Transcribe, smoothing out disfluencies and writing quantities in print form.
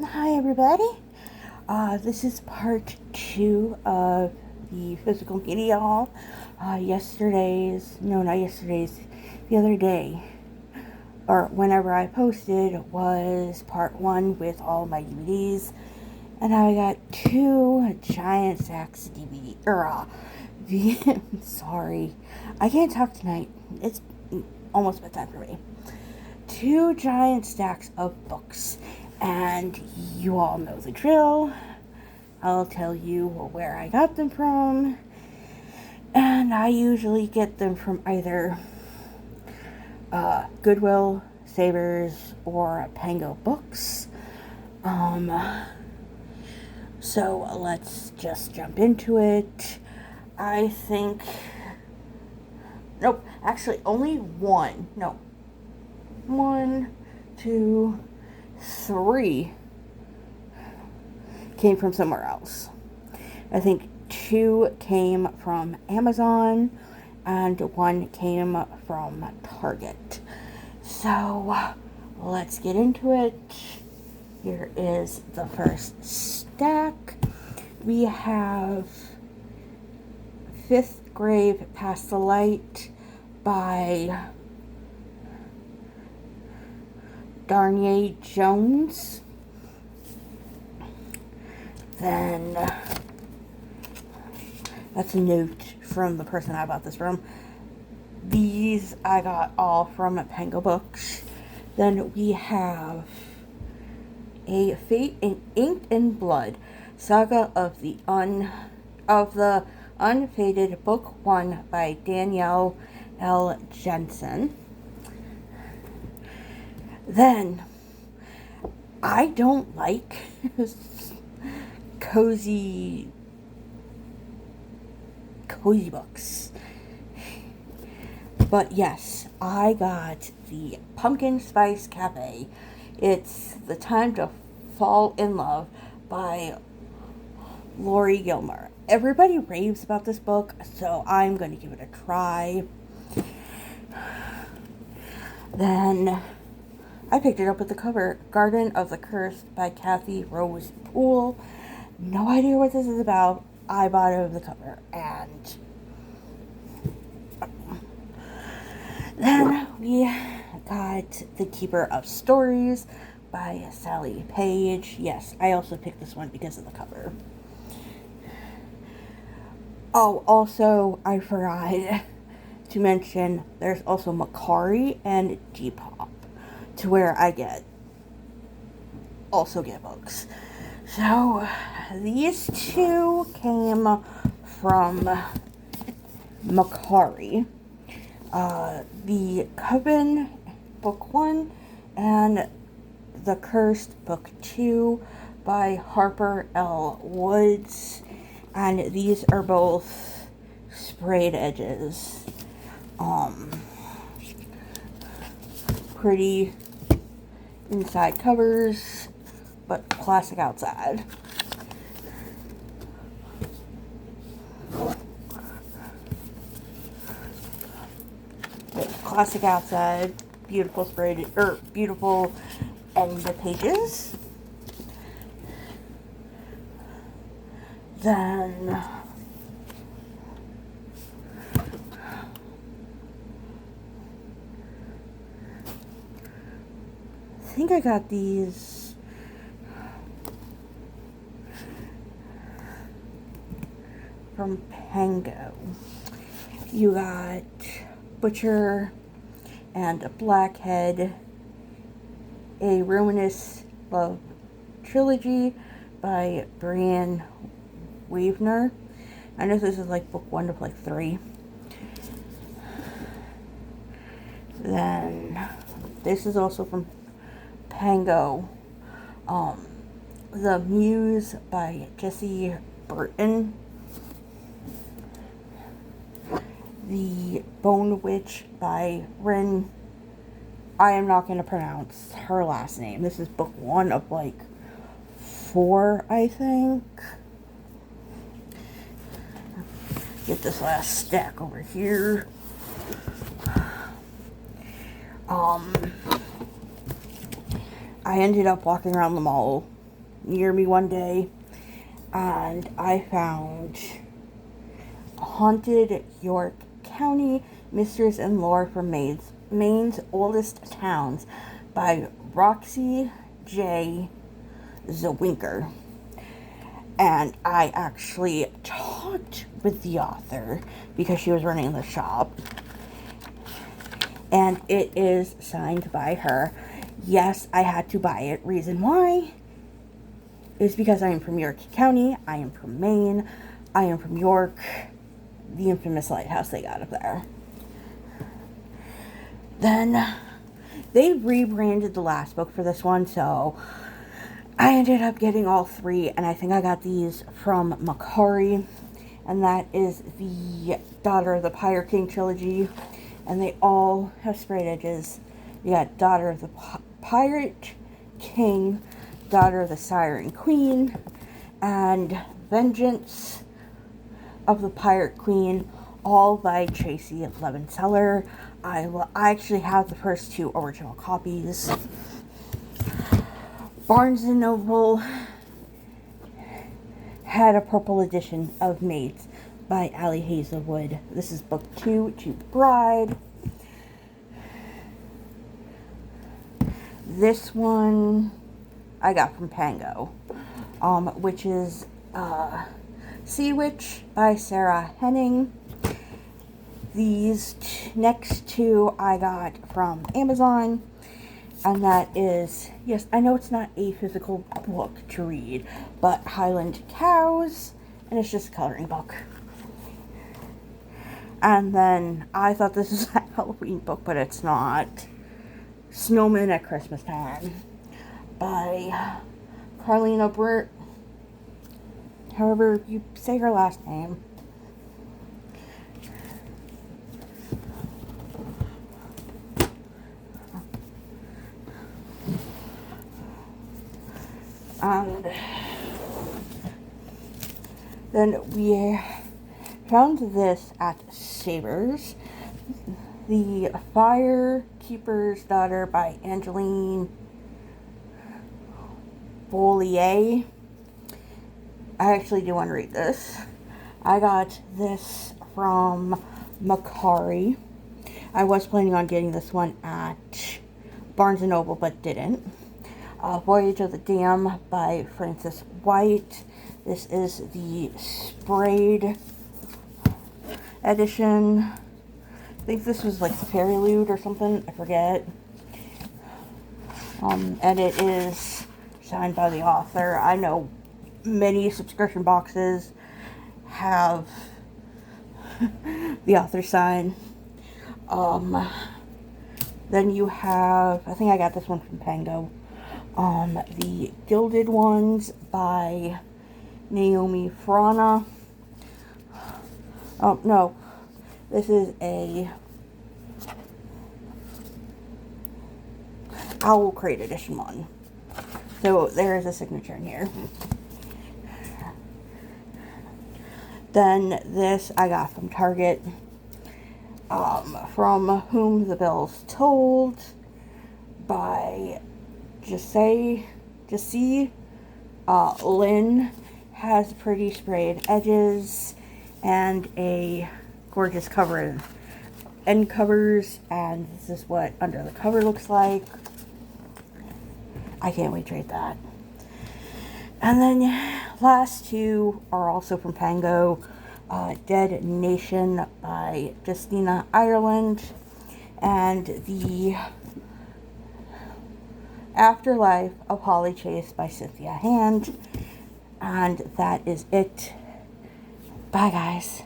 Hi everybody. This is part 2 of the physical media haul. The other day, or whenever I posted, was part 1 with all my DVDs. And now I got 2 giant stacks of sorry. I can't talk tonight. It's almost bedtime for me. 2 giant stacks of books. And you all know the drill. I'll tell you where I got them from. And I usually get them from either Goodwill, Savers, or Pango Books. So let's just jump into it. I think... Nope, actually only one. No. 1, 2... 3 came from somewhere else. I think 2 came from Amazon and 1 came from Target. So let's get into it. Here is the first stack. We have 5th Grade Past the Light by Darnay Jones. Then that's a note from the person I bought this from. These I got all from Pango Books. Then we have a Fate in Ink and Blood, Saga of the Unfated, Book 1 by Danielle L. Jensen. Then, I don't like cozy books. But yes, I got the Pumpkin Spice Cafe. It's The Time to Fall in Love by Lori Gilmore. Everybody raves about this book, so I'm going to give it a try. Then I picked it up with the cover, Garden of the Cursed by Kathy Rose Poole. No idea what this is about. I bought it with the cover. And then we got The Keeper of Stories by Sally Page. Yes, I also picked this one because of the cover. Oh, also, I forgot to mention there's also Macari and Depop, to where I also get books. So these 2 came from Macari. The Coven Book 1 and The Cursed Book 2 by Harper L. Woods. And these are both sprayed edges. Pretty inside covers, but classic outside. Classic outside, beautiful sprayed, beautiful end pages. Then I think I got these from Pango. You got Butcher and a Blackhead, a Ruinous Love Trilogy by Brian Weaver. I know this is like book 1 of like 3. Then this is also from Pango. The Muse by Jessie Burton. The Bone Witch by Rin. I am not going to pronounce her last name. This is book 1 of like 4, I think. Get this last stack over here. I ended up walking around the mall near me one day, and I found Haunted York County, Mysteries and Lore from Maine's Oldest Towns by Roxy J. Zwinker. And I actually talked with the author because she was running the shop. And it is signed by her. Yes, I had to buy it. Reason why is because I am from York County. I am from Maine. I am from York. The infamous lighthouse they got up there. Then they rebranded the last book for this one, so I ended up getting all three, and I think I got these from Macari, and that is the Daughter of the Pirate King trilogy, and they all have sprayed edges. You got Daughter of the Pirate King, Daughter of the Siren Queen, and Vengeance of the Pirate Queen, all by Tracy Levenseller. I actually have the first two original copies. Barnes & Noble had a purple edition of Maids by Allie Hazelwood. This is book 2, To Bride. This one I got from Pango, which is Sea Witch by Sarah Henning. These next two I got from Amazon, and that is, yes, I know it's not a physical book to read, but Highland Cows, and it's just a coloring book. And then I thought this was a Halloween book, but it's not. Snowman at Christmas Time by Carlina Britt, however you say her last name. And then we found this at Savers, The Firekeeper's Daughter by Angeline Bollier. I actually do want to read this. I got this from Macari. I was planning on getting this one at Barnes & Noble, but didn't. Voyage of the Dam by Frances White. This is the sprayed edition. I think this was like Fairylude or something. I forget. And it is signed by the author. I know many subscription boxes have the author sign. Then you have, I think I got this one from Pango. The Gilded Ones by Naomi Frana. Oh, no. This is a Owl Crate Edition one. So there is a signature in here. Then this I got from Target. From Whom the Bell's Tolled by Jesse Lynn. Has pretty sprayed edges and a gorgeous cover end covers, and this is what under the cover looks like. I can't wait to read that. And then last two are also from Pango. Dead Nation by Justina Ireland, and The Afterlife of Holly Chase by Cynthia Hand. And that is it. Bye, guys.